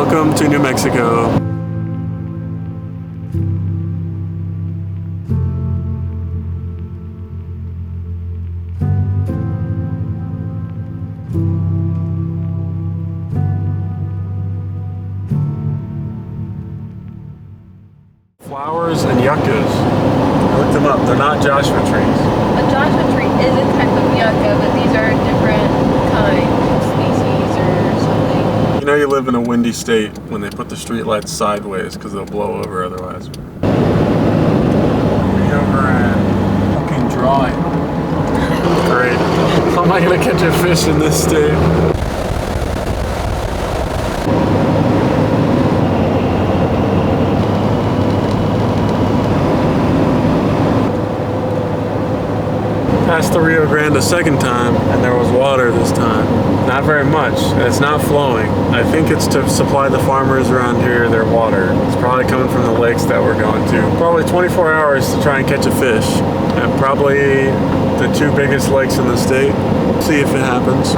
Welcome to New Mexico. Flowers and yuccas. I looked them up. They're not Joshua trees. A Joshua tree is a type of yucca, but these are a different kind, species or something. You know you live in a windy state when they put the street lights sideways because they'll blow over otherwise. Overland. Fucking drawing. Great. How am I gonna catch a fish in this state? Passed the Rio Grande a second time, and there was water this time. Not very much, and it's not flowing. I think it's to supply the farmers around here their water. It's probably coming from the lakes that we're going to. Probably 24 hours to try and catch a fish. And probably the two biggest lakes in the state. See if it happens.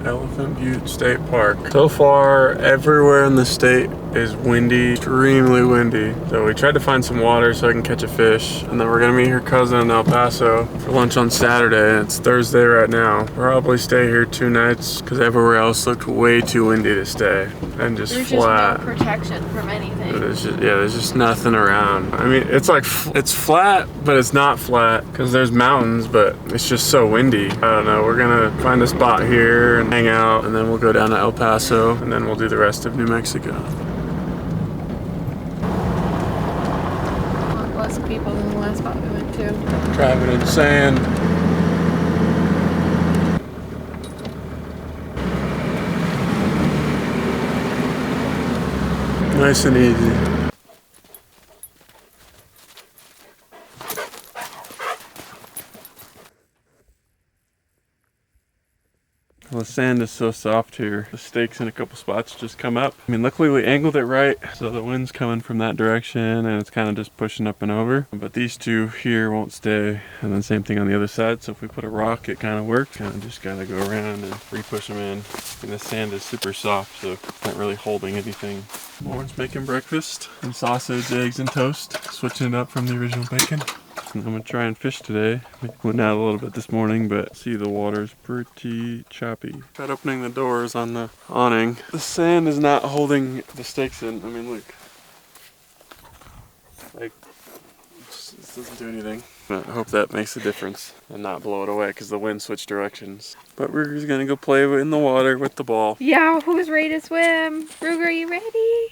Elephant Butte State Park. So far, everywhere in the state is windy, extremely windy. So we tried to find some water so I can catch a fish. And then we're gonna meet her cousin in El Paso for lunch on Saturday. It's Thursday right now. We'll probably stay here 2 nights because everywhere else looked way too windy to stay. And just There's flat. just no protection from anything. There's just nothing around. I mean, it's like, it's flat, but it's not flat because there's mountains, but it's just so windy. I don't know, we're gonna find a spot here and hang out, and then we'll go down to El Paso, and then we'll do the rest of New Mexico. Less people than the last spot we went to. Driving in sand. Nice and easy. The sand is so soft here. The stakes in a couple spots just come up. I mean, luckily we angled it right, so the wind's coming from that direction and it's kind of just pushing up and over. But these two here won't stay, and then same thing on the other side. So if we put a rock, it kind of works. Kind of just gotta go around and re-push them in. And the sand is super soft, so it's not really holding anything. Lauren's making breakfast and sausage, eggs, and toast. Switching it up from the original bacon. I'm gonna try and fish today. We went out a little bit this morning, but see the water's pretty choppy. Tried opening the doors on the awning. The sand is not holding the stakes in. I mean, look. Like, this doesn't do anything. But I hope that makes a difference and not blow it away because the wind switched directions. But we're just gonna go play in the water with the ball. Yeah, who's ready to swim? Ruger, are you ready?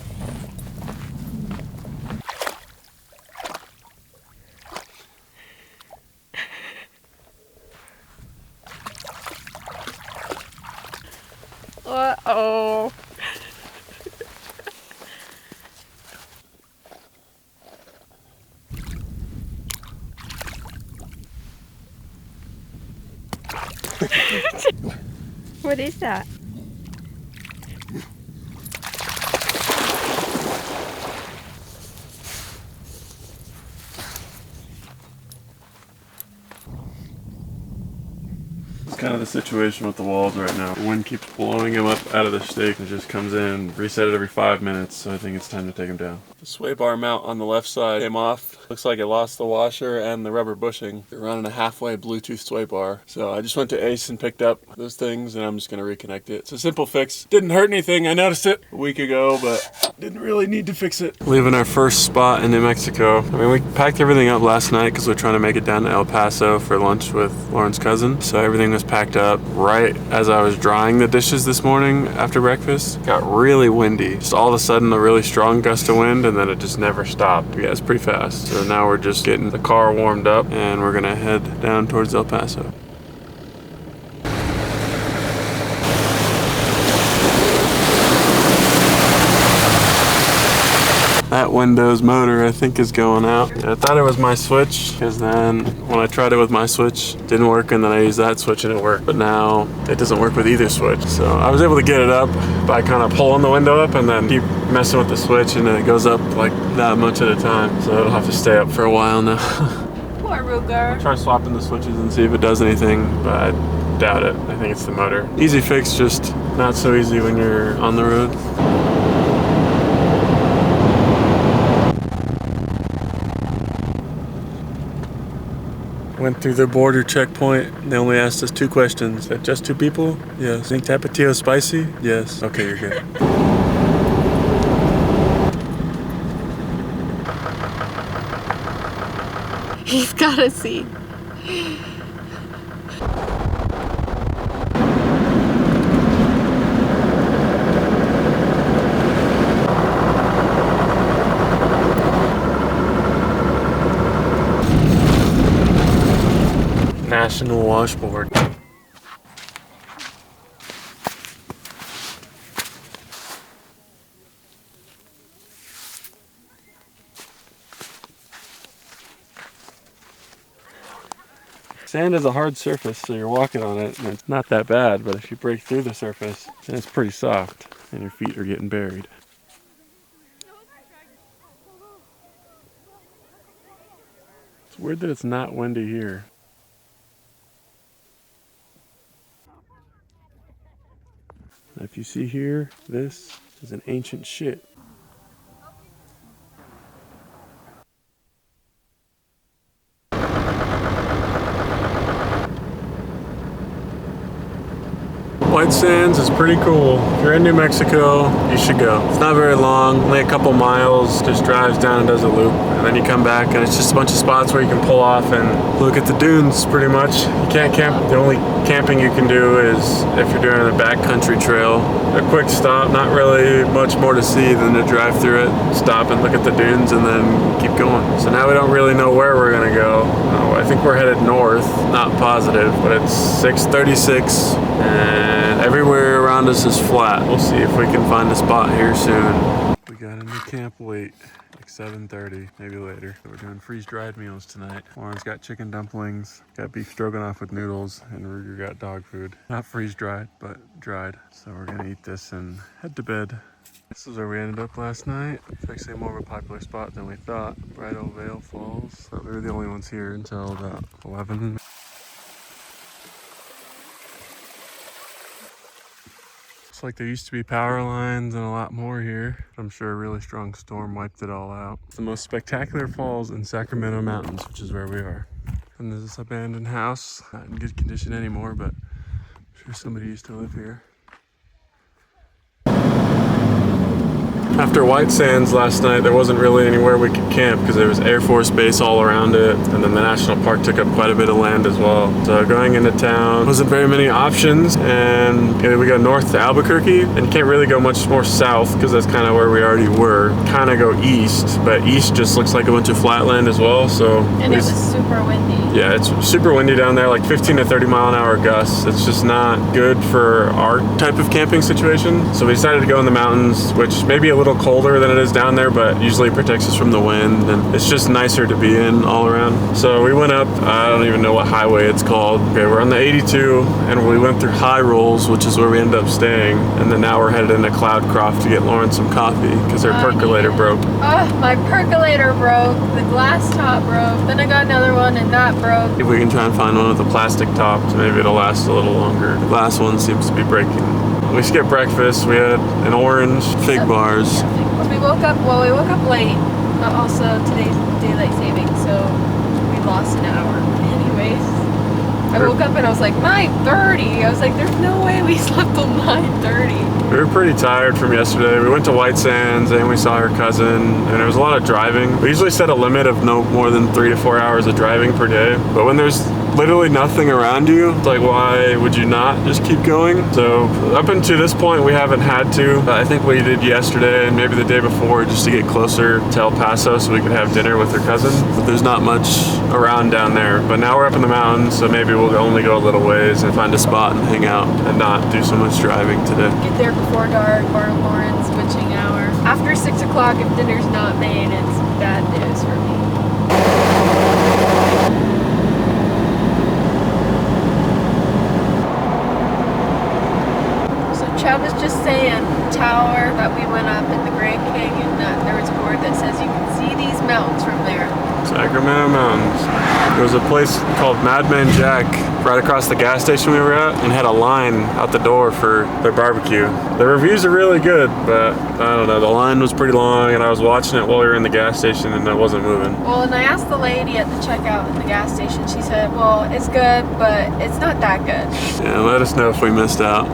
Uh-oh. What is that? Kind of the situation with the walls right now. The wind keeps blowing them up out of the stake and just comes in, reset it every 5 minutes, so I think it's time to take them down. The sway bar mount on the left side came off. Looks like it lost the washer and the rubber bushing. They're running a halfway Bluetooth sway bar. So I just went to Ace and picked up those things, and I'm just gonna reconnect it. It's a simple fix. Didn't hurt anything. I noticed it a week ago, but didn't really need to fix it. Leaving our first spot in New Mexico. I mean, we packed everything up last night because we're trying to make it down to El Paso for lunch with Lauren's cousin. So everything was packed up right as I was drying the dishes this morning after breakfast. Got really windy. Just all of a sudden a really strong gust of wind, and then it just never stopped. Yeah, it's pretty fast. So now we're just getting the car warmed up and we're gonna head down towards El Paso. That Windows motor, I think, is going out. I thought it was my switch, because then when I tried it with my switch, it didn't work, and then I used that switch and it worked. But now it doesn't work with either switch. So I was able to get it up by kind of pulling the window up and then keep messing with the switch, and then it goes up like that much at a time. So it'll have to stay up for a while now. Poor Ruger. Try swapping the switches and see if it does anything, but Doubt it. I think it's the motor. Easy fix, just not so easy when you're on the road. Went through the border checkpoint. They only asked us 2 questions. Just 2 people? Yes. Think Tapatio spicy? Yes. Okay, you're good. He's gotta see. National Washboard. Sand is a hard surface, so you're walking on it, and it's not that bad, but if you break through the surface, then it's pretty soft, and your feet are getting buried. It's weird that it's not windy here. Now, if you see here, this is an ancient shit. White Sands is pretty cool. If you're in New Mexico, you should go. It's not very long, only a couple miles, just drives down and does a loop. And then you come back and it's just a bunch of spots where you can pull off and look at the dunes pretty much. You can't camp. The only camping you can do is if you're doing a backcountry trail. A quick stop, not really much more to see than to drive through it, stop and look at the dunes and then keep going. So now we don't really know where we're gonna go. I think we're headed north, not positive, but it's 6:36 and everywhere around us is flat. We'll see if we can find a spot here soon. We got into camp late, like 7:30, maybe later. So we're doing freeze-dried meals tonight. Lauren's got chicken dumplings, got beef stroganoff with noodles, and Ruger got dog food. Not freeze-dried, but dried. So we're gonna eat this and head to bed. This is where we ended up last night. It's actually more of a popular spot than we thought. Bridal Veil Falls. So we were the only ones here until about 11. Looks like there used to be power lines and a lot more here. I'm sure a really strong storm wiped it all out. It's the most spectacular falls in Sacramento Mountains, which is where we are. And there's this abandoned house. Not in good condition anymore, but I'm sure somebody used to live here. After White Sands last night, there wasn't really anywhere we could camp because there was Air Force Base all around it, and then the national park took up quite a bit of land as well. So going into town wasn't very many options, and we go north to Albuquerque, and you can't really go much more south because that's kind of where we already were. Kind of go east, but east just looks like a bunch of flat land as well. So and it was super windy. Yeah, it's super windy down there, like 15 to 30 mile an hour gusts. It's just not good for our type of camping situation. So we decided to go in the mountains, which may be a little colder than it is down there, but usually it protects us from the wind, and it's just nicer to be in all around. So we went up, I don't even know what highway it's called. Okay, we're on the 82, and we went through High Rolls, which is where we ended up staying, and then now we're headed into Cloudcroft to get Lauren some coffee, because her percolator broke. Oh, my percolator broke, the glass top broke, then I got another one and that broke. If we can try and find one with a plastic top, maybe it'll last a little longer. The glass one seems to be breaking. We skipped breakfast. We had an orange, fig bars. We woke up late, but also today's daylight saving, so we lost an hour. Anyways, I woke up and I was like, 9:30. I was like, there's no way we slept till 9:30. We were pretty tired from yesterday. We went to White Sands and we saw her cousin, and there was a lot of driving. We usually set a limit of no more than 3 to 4 hours of driving per day, but when there's literally nothing around you, it's like, why would you not just keep going? So up until this point, we haven't had to. I think we did yesterday and maybe the day before just to get closer to El Paso so we could have dinner with her cousin. But there's not much around down there. But now we're up in the mountains, so maybe we'll only go a little ways and find a spot and hang out and not do so much driving today. Get there before dark, borrow Lauren's witching hour. After 6 o'clock, if dinner's not made, it's bad news for me. Chad was just saying, tower that we went up in the Grand Canyon, that there was a board that says you can see these mountains from there. Sacramento Mountains. There was a place called Madman Jack right across the gas station we were at, and had a line out the door for their barbecue. The reviews are really good, but I don't know, the line was pretty long, and I was watching it while we were in the gas station and it wasn't moving. Well, and I asked the lady at the checkout in the gas station, she said, well, it's good, but it's not that good. Yeah, let us know if we missed out.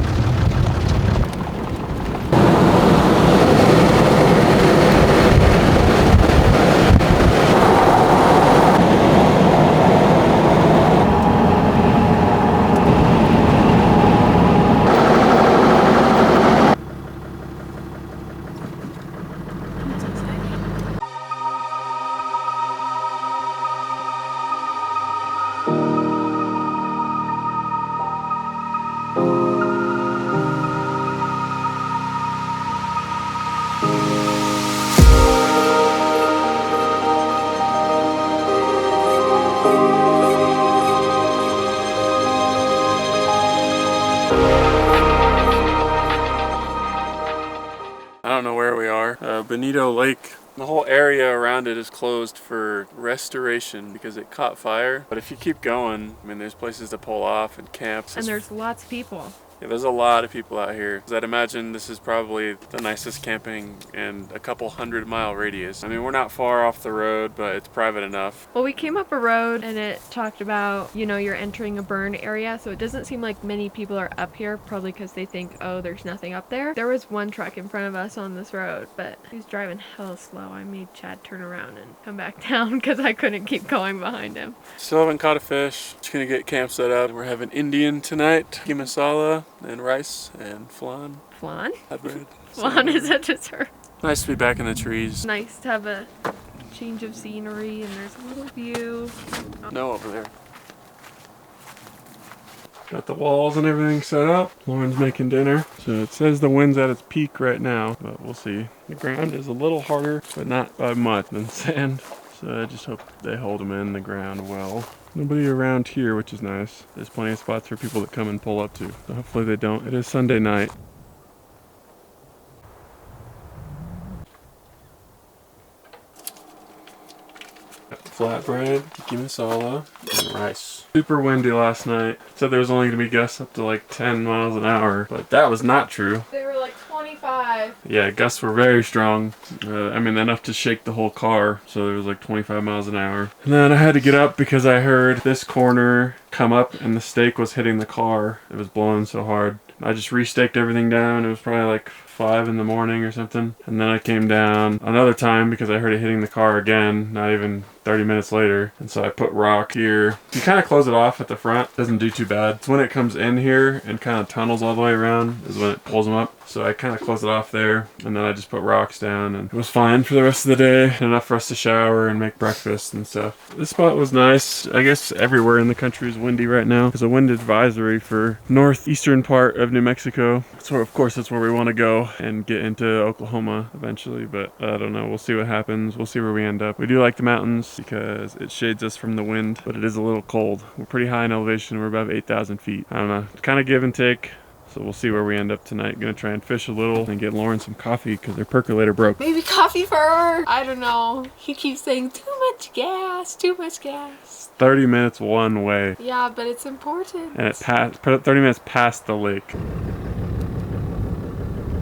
I don't know where we are. Bonito Lake. The whole area around it is closed for restoration because it caught fire. But if you keep going, I mean, there's places to pull off and camp. And there's lots of people. Yeah, there's a lot of people out here. I'd imagine this is probably the nicest camping in a couple 100-mile radius. I mean, we're not far off the road, but it's private enough. Well, we came up a road and it talked about, you know, you're entering a burn area, so it doesn't seem like many people are up here, probably because they think, oh, there's nothing up there. There was one truck in front of us on this road, but he was driving hella slow. I made Chad turn around and come back down because I couldn't keep going behind him. Still haven't caught a fish. Just gonna get camp set up. We're having Indian tonight, tikka masala, and rice and flan. Flan? Hybrid. Flan is a dessert. Nice to be back in the trees. Nice to have a change of scenery, and there's a little view. No, over there. Got the walls and everything set up. Lauren's making dinner. So it says the wind's at its peak right now, but we'll see. The ground is a little harder, but not by much, than sand. So I just hope they hold them in the ground well. Nobody around here, which is nice. There's plenty of spots for people to come and pull up to. So hopefully they don't. It is Sunday night. Flatbread, tikka masala, and rice. Super windy last night. Said there was only going to be gusts up to like 10 miles an hour, but that was not true. They were like 25. Yeah, gusts were very strong. I mean, enough to shake the whole car. So there was like 25 miles an hour. And then I had to get up because I heard this corner come up and the stake was hitting the car. It was blowing so hard. I just restaked everything down. It was probably like 5 in the morning or something. And then I came down another time because I heard it hitting the car again, not even 30 minutes later. And so I put rock here. You kind of close it off at the front. Doesn't do too bad. It's when it comes in here and kind of tunnels all the way around is when it pulls them up. So I kind of close it off there, and then I just put rocks down, and it was fine for the rest of the day. Enough for us to shower and make breakfast and stuff. This spot was nice. I guess everywhere in the country is windy right now. There's a wind advisory for northeastern part of New Mexico. So of course that's where we want to go and get into Oklahoma eventually, but I don't know. We'll see what happens. We'll see where we end up. We do like the mountains because it shades us from the wind, but it is a little cold. We're pretty high in elevation. We're above 8,000 feet. I don't know. It's kind of give and take. So we'll see where we end up tonight. Gonna try and fish a little and get Lauren some coffee because their percolator broke. Maybe coffee for her. I don't know. He keeps saying too much gas, too much gas. 30 minutes one way. Yeah, but it's important. And it passed 30 minutes past the lake.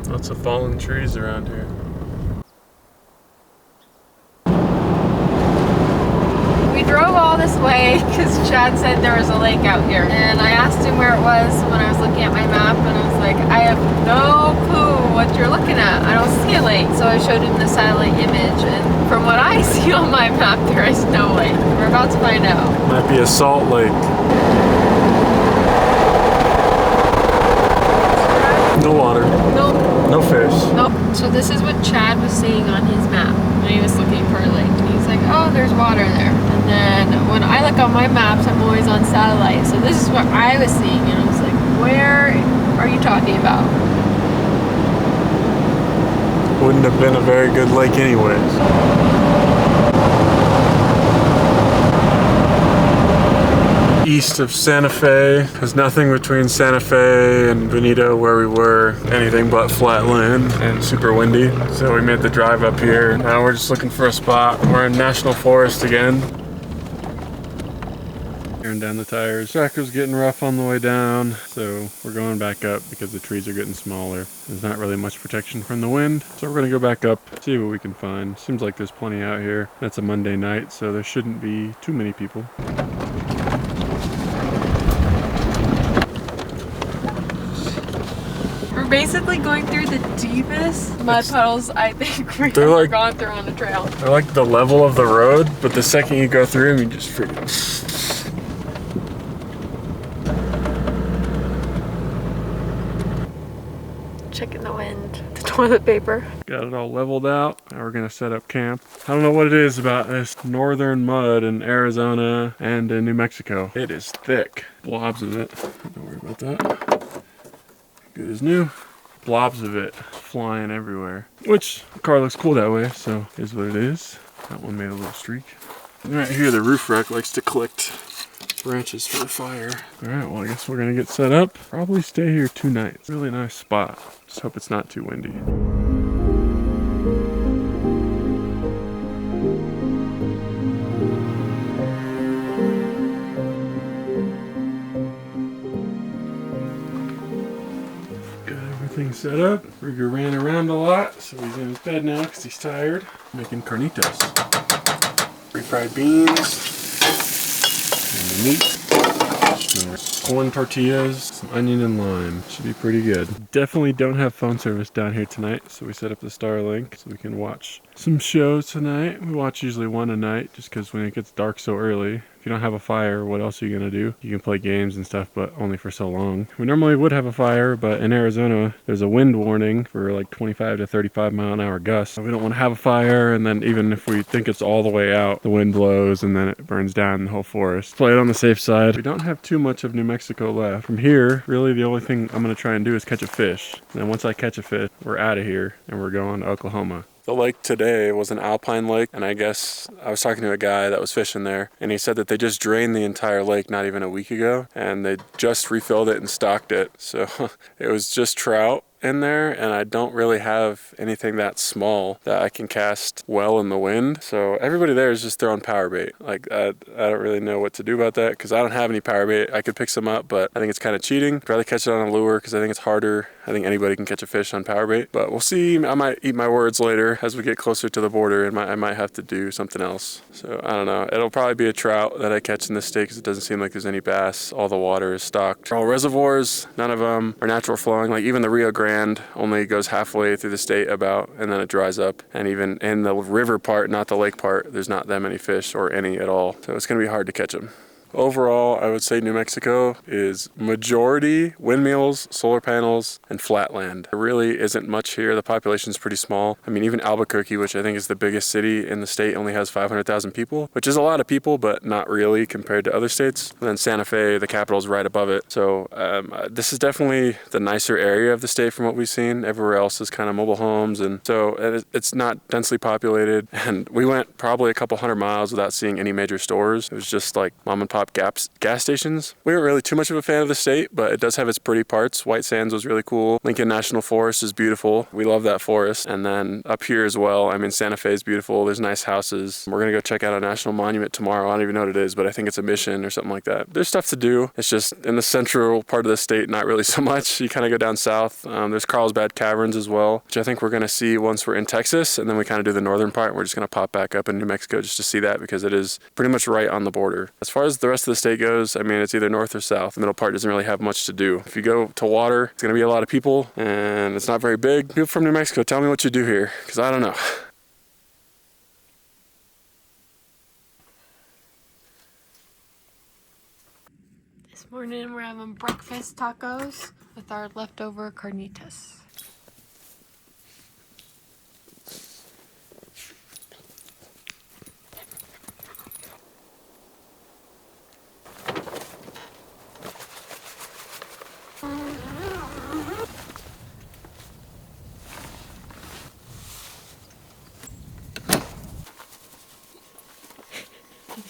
Lots of fallen trees around here. We drove all this way because Chad said there was a lake out here, and I asked him where it was when I was looking at my map, and I was like, I have no clue what you're looking at. I don't see a lake. So I showed him the satellite image, and from what I see on my map, there is no lake. We're about to find out. Might be a salt lake. No water. Nope. No fish. Nope. So this is what Chad was seeing on his map when he was looking for a lake. And he's like, oh, there's water there. And then when I look on my maps, I'm always on satellite. So this is what I was seeing. And I was like, where are you talking about? Wouldn't have been a very good lake anyways. east of Santa Fe. There's nothing between Santa Fe and Bonito where we were, anything but flat land and super windy. So we made the drive up here. Now we're just looking for a spot. We're in National Forest again. Tearing down the tires. Track was getting rough on the way down, so we're going back up because the trees are getting smaller. There's not really much protection from the wind, so we're gonna go back up, see what we can find. Seems like there's plenty out here. That's a Monday night, so there shouldn't be too many people. We're basically going through the deepest mud puddles I think we've They're ever like- gone through on a trail. They're like the level of the road, but the second you go through them, you just freaking... Checking the wind. The toilet paper. Got it all leveled out. Now we're gonna set up camp. I don't know what it is about this northern mud in Arizona and in New Mexico. It is thick. Blobs of it. Don't worry about that. Good as new. Blobs of it flying everywhere. Which, the car looks cool that way, so is what it is. That one made a little streak. And right here, the roof rack likes to collect branches for the fire. All right, well, I guess we're gonna get set up. Probably stay here 2 nights. Really nice spot. Just hope it's not too windy. Got everything set up. Rigger ran around a lot, so he's in his bed now because he's tired. Making carnitas. Refried beans. And the meat. Some corn tortillas, some onion and lime. Should be pretty good. Definitely don't have phone service down here tonight, so we set up the Starlink so we can watch some shows tonight. We watch usually one a night just because when it gets dark so early, if you don't have a fire, what else are you gonna do? You can play games and stuff, but only for so long. We normally would have a fire, but in Arizona, there's a wind warning for like 25 to 35 mile an hour gusts. We don't want to have a fire, and then even if we think it's all the way out, the wind blows and then it burns down the whole forest. Play it on the safe side. We don't have too much of New Mexico left. From here, really the only thing I'm gonna try and do is catch a fish. And then once I catch a fish, we're out of here and we're going to Oklahoma. The lake today was an alpine lake, and I guess I was talking to a guy that was fishing there, and he said that they just drained the entire lake not even a week ago, and they just refilled it and stocked it. So it was just trout in there, and I don't really have anything that small that I can cast well in the wind. So everybody there is just throwing power bait. Like I don't really know what to do about that because I don't have any power bait. I could pick some up, but I think it's kind of cheating. I'd rather catch it on a lure because I think it's harder. I think anybody can catch a fish on power bait, but we'll see. I might eat my words later as we get closer to the border, and I might have to do something else. So I don't know. It'll probably be a trout that I catch in this state because it doesn't seem like there's any bass. All the water is stocked. All reservoirs, none of them are natural flowing. Like even the Rio Grande only goes halfway through the state about, and then it dries up. And even in the river part, not the lake part, there's not that many fish or any at all. So it's gonna be hard to catch them. Overall, I would say New Mexico is majority windmills, solar panels, and flatland. There really isn't much here. The population is pretty small. I mean, even Albuquerque, which I think is the biggest city in the state, only has 500,000 people, which is a lot of people, but not really compared to other states. And then Santa Fe, the capital, is right above it. So this is definitely the nicer area of the state from what we've seen. Everywhere else is kind of mobile homes, and so it's not densely populated. And we went probably a couple 100 miles without seeing any major stores. It was just like mom and pop gas stations. We weren't really too much of a fan of the state, but it does have its pretty parts. White Sands was really cool. Lincoln National Forest is beautiful. We love that forest. And then up here as well, I mean, Santa Fe is beautiful. There's nice houses. We're gonna go check out a national monument tomorrow. I don't even know what it is, but I think it's a mission or something like that. There's stuff to do. It's just in the central part of the state, not really so much. You kind of go down south. There's Carlsbad Caverns as well, which I think we're gonna see once we're in Texas, and then we kind of do the northern part. We're just gonna pop back up in New Mexico just to see that because it is pretty much right on the border. As far as the rest of the state goes, I mean, it's either north or south. The middle part doesn't really have much to do. If you go to water, it's gonna be a lot of people, and it's not very big. People from New Mexico, tell me what you do here, because I don't know. This morning we're having breakfast tacos with our leftover carnitas.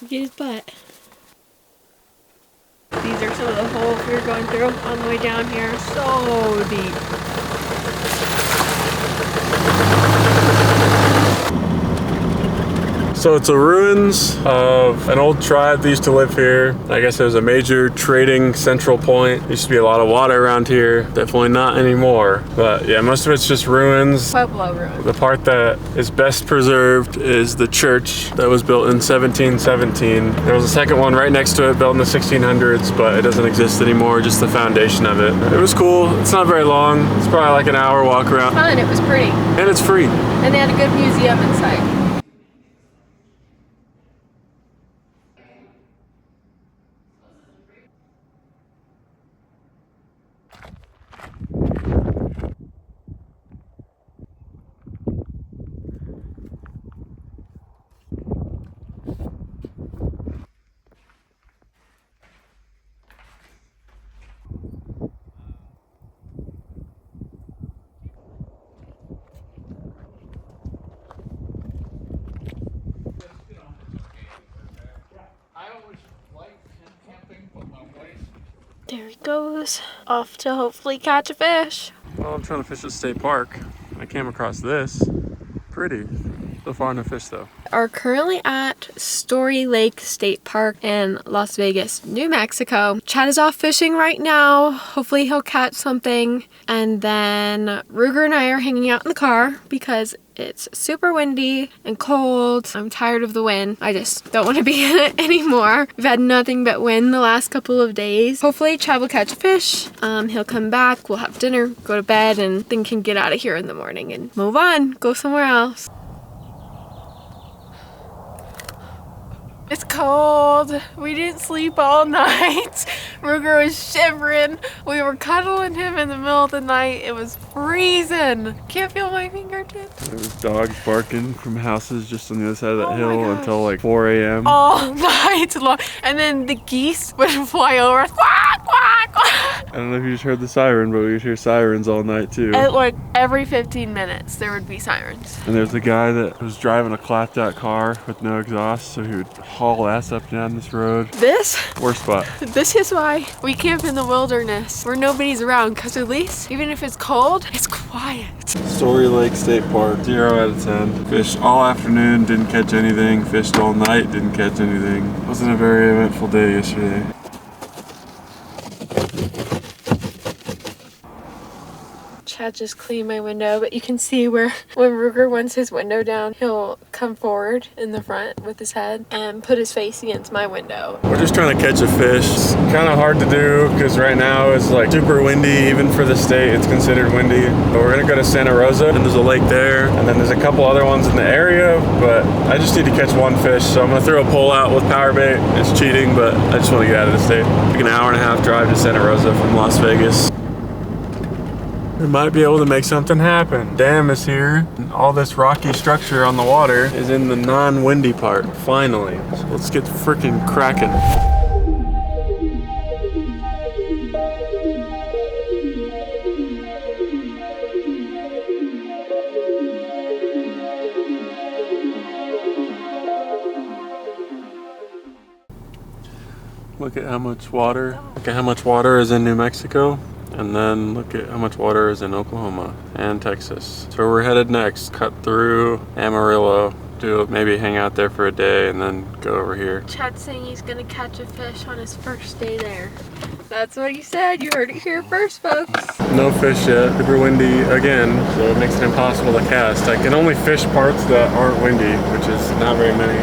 Get his butt. some of the holes we were going through on the way down here. So deep. So it's the ruins of an old tribe that used to live here. I guess it was a major trading central point. Used to be a lot of water around here. Definitely not anymore. But yeah, most of it's just ruins. Pueblo ruins. The part that is best preserved is the church that was built in 1717. There was a second one right next to it built in the 1600s, but it doesn't exist anymore, just the foundation of it. It was cool. It's not very long. It's probably like an hour walk around. Fun, it was pretty. And it's free. And they had a good museum inside. There he goes, off to hopefully catch a fish. Well, I'm trying to fish at State Park. I came across this. Pretty. So far no fish though. Are currently at Story Lake State Park in Las Vegas, New Mexico. Chad is off fishing right now. Hopefully he'll catch something. And then Ruger and I are hanging out in the car because it's super windy and cold. I'm tired of the wind. I just don't want to be in it anymore. We've had nothing but wind the last couple of days. Hopefully Chad will catch a fish. He'll come back, we'll have dinner, go to bed, and then can get out of here in the morning and move on, go somewhere else. It's cold. We didn't sleep all night. Ruger was shivering. We were cuddling him in the middle of the night. It was freezing. Can't feel my fingertips. There was dogs barking from houses just on the other side of that hill until like 4 a.m. All night long. And then the geese would fly over. Quack, quack, quack. I don't know if you just heard the siren, but we would hear sirens all night too. And like every 15 minutes there would be sirens. And there's a guy that was driving a clapped out car with no exhaust, so he would haul ass up and down this road. This Worst spot. is why we camp in the wilderness where nobody's around, because at least even if it's cold, it's quiet. Story Lake State Park, 0 out of 10. Fished all afternoon, didn't catch anything. Fished all night, didn't catch anything. Wasn't a very eventful day yesterday. Chad just cleaned my window, but you can see where when Ruger wants his window down, he'll come forward in the front with his head and put his face against my window. We're just trying to catch a fish. It's kind of hard to do because right now it's like super windy. Even for the state, it's considered windy. But we're gonna go to Santa Rosa, and there's a lake there, and then there's a couple other ones in the area, but I just need to catch one fish, so I'm gonna throw a pole out with power bait. It's cheating, but I just want to get out of the state. Like an hour and a half drive to Santa Rosa from Las Vegas. We might be able to make something happen. Dam is here. And all this rocky structure on the water is in the non-windy part, finally. So let's get freaking cracking. Look at how much water. Look at how much water is in New Mexico. And then look at how much water is in Oklahoma and Texas. So we're headed next, cut through Amarillo, maybe hang out there for a day and then go over here. Chad's saying he's gonna catch a fish on his first day there. That's what he said. You heard it here first, folks. No fish yet. Super windy again, so it makes it impossible to cast. I can only fish parts that aren't windy, which is not very many.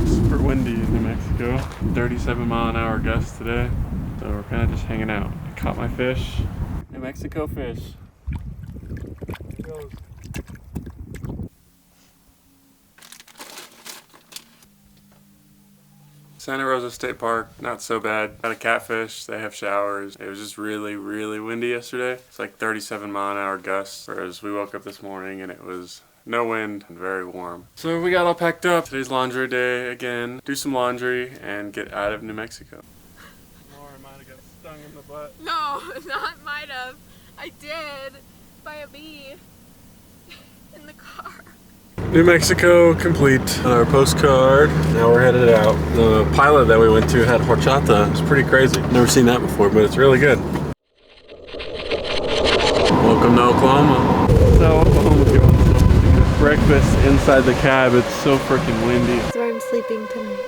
Super windy in New Mexico. 37-mile-an-hour gusts today. So we're kind of just hanging out. I caught my fish. New Mexico fish. Here it goes. Santa Rosa State Park, not so bad. Got a catfish, they have showers. It was just really, really windy yesterday. It's like 37-mile-an-hour gusts, whereas we woke up this morning and it was no wind and very warm. So we got all packed up. Today's laundry day again. Do some laundry and get out of New Mexico. Stung in the butt. No, not might have. I did by a bee in the car. New Mexico complete. Our postcard. Now we're headed out. The pilot that we went to had horchata. It's pretty crazy. Never seen that before, but it's really good. Welcome to Oklahoma. That's how Oklahoma's going. Breakfast inside the cab. It's so freaking windy. That's where I'm sleeping tonight.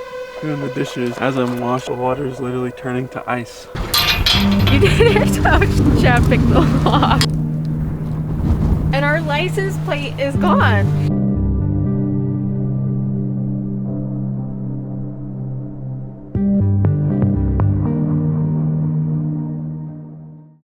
Doing the dishes. As I'm washing, the water is literally turning to ice. You did your toe. Chad picked the lock. And our license plate is gone.